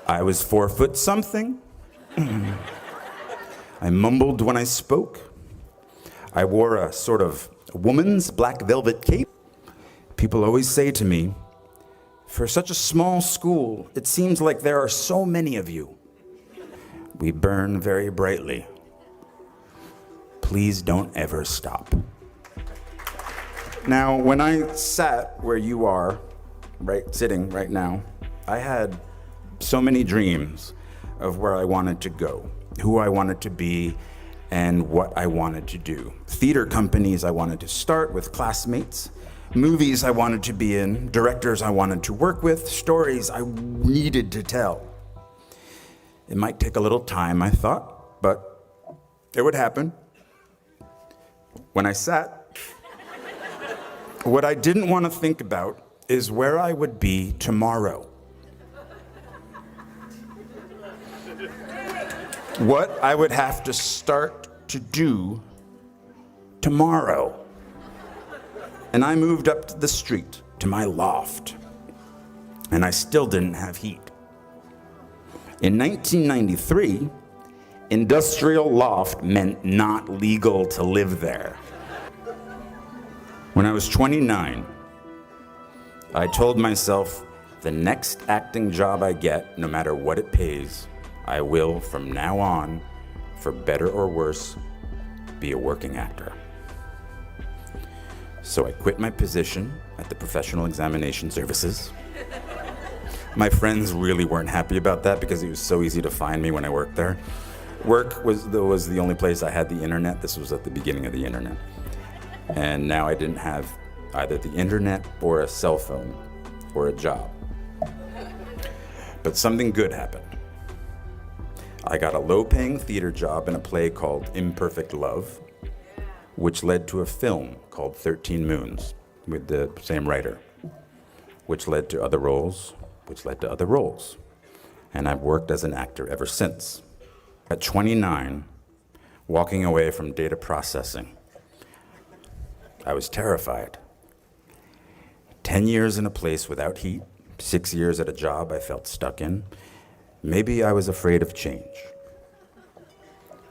I was 4 foot something. I mumbled when I spoke. I wore a sort of woman's black velvet cape. People always say to me, "For such a small school, it seems like there are so many of you." We burn very brightly. Please don't ever stop. Now, when I sat where you are, sitting right now, I had so many dreams of where I wanted to go, who I wanted to be, and what I wanted to do. Theater companies I wanted to start with classmates, movies I wanted to be in, directors I wanted to work with, stories I needed to tell. It might take a little time, I thought, but it would happen. When I sat, what I didn't want to think about is where I would be tomorrow. What I would have to start to do tomorrow. And I moved up to the street, to my loft, and I still didn't have heat. In 1993, industrial loft meant not legal to live there. When I was 29, I told myself the next acting job I get, no matter what it pays, I will, from now on, for better or worse, be a working actor. So I quit my position at the Professional Examination Services. My friends really weren't happy about that because it was so easy to find me when I worked there. Work was the only place I had the internet. This was at the beginning of the internet. And now I didn't have either the internet or a cell phone or a job. But something good happened. I got a low-paying theater job in a play called Imperfect Love, which led to a film called 13 Moons with the same writer, which led to other roles, which led to other roles. And I've worked as an actor ever since. At 29, walking away from data processing, I was terrified. 10 years in a place without heat, 6 years at a job I felt stuck in. Maybe I was afraid of change.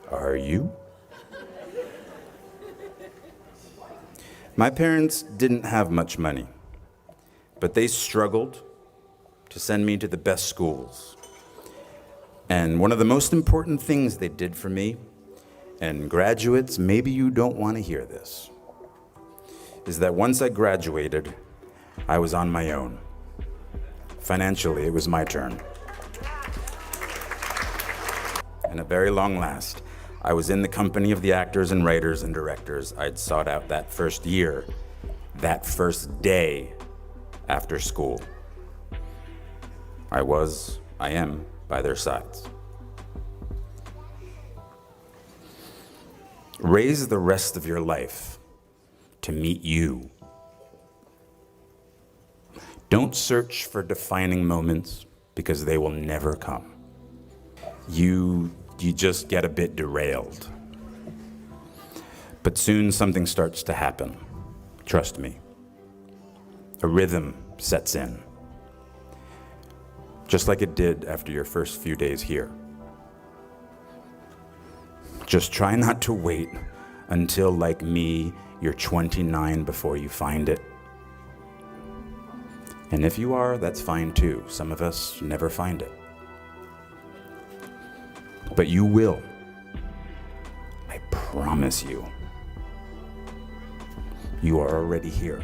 Are you? My parents didn't have much money, but they struggled to send me to the best schools. And one of the most important things they did for me, and graduates, maybe you don't want to hear this, is that once I graduated, I was on my own. Financially, it was my turn. And at very long last, I was in the company of the actors and writers and directors I'd sought out that first year, that first day after school. I am by their sides. Raise the rest of your life to meet you. Don't search for defining moments because they will never come. You just get a bit derailed. But soon something starts to happen. Trust me. A rhythm sets in. Just like it did after your first few days here. Just try not to wait until, like me, you're 29 before you find it. And if you are, that's fine too. Some of us never find it. But you will. I promise you. You are already here.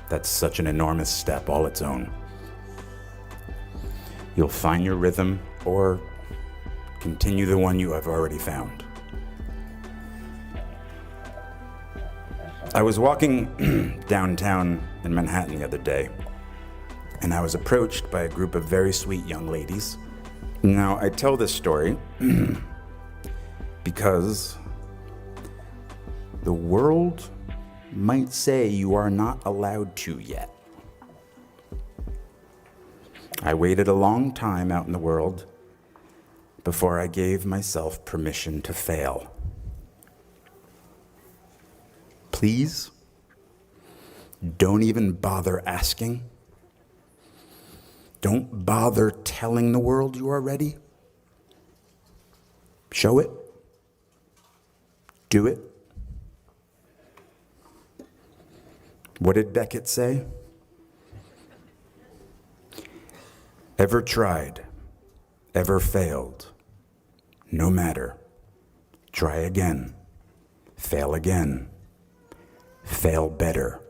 That's such an enormous step all its own. You'll find your rhythm or continue the one you have already found. I was walking downtown in Manhattan the other day, and I was approached by a group of very sweet young ladies. Now, I tell this story because the world might say you are not allowed to yet. I waited a long time out in the world before I gave myself permission to fail. Please, don't even bother asking. Don't bother telling the world you are ready. Show it. Do it. What did Beckett say? Ever tried, ever failed, no matter. Try again, fail better.